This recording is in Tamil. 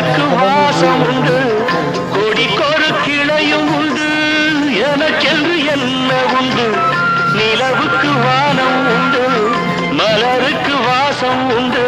மலருக்கு வாசம் உண்டு, கொடிக்கொரு கிளையும் உண்டு, எனக்கென்று என்ன உண்டு? நிலவுக்கு வானம் உண்டு, மலருக்கு வாசம் உண்டு.